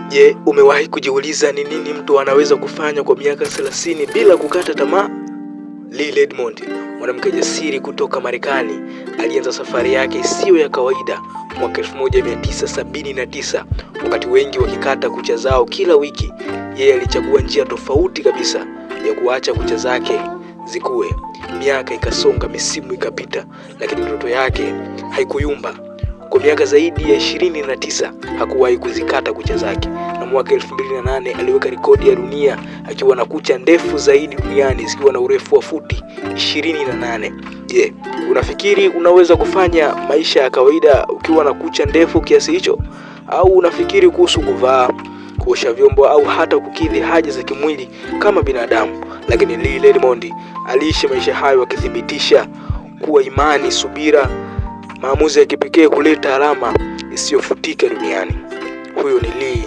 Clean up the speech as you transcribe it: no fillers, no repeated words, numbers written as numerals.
Je, umewahi kujiuliza ni nini mtu anaweza kufanya kwa miaka 30 bila kukata tamaa? Lee Redmond, mwanamke jasiri kutoka Marekani, alianza safari yake isiyo ya kawaida mwaka 1979. Wakati wengi wakikata kucha zao kila wiki, yeye alichagua njia tofauti kabisa ya kuacha kucha zake zikue. Miaka ikasonga, misimu ikapita, lakini ndoto yake haikuyumba. Kwa miaka zaidi ya 29 hakuwahi kuzikata kucha zake, na mwaka 2008 aliweka rekodi ya dunia akiwa na kucha ndefu zaidi duniani zikiwa na urefu wa futi 28. Je, unafikiri unaweza kufanya maisha ya kawaida ukiwa na kucha ndefu kiasi hicho? Au unafikiri kuhusu kuvaa, kuosha vyombo au hata kukidhi haja za kimwili kama binadamu? Lakini Lee Redmond aliishi maisha hayo akithibitisha kuwa imani, subira, maamuzi ya kipekee kuleta alama isiyofutika duniani. Huyo ni Lee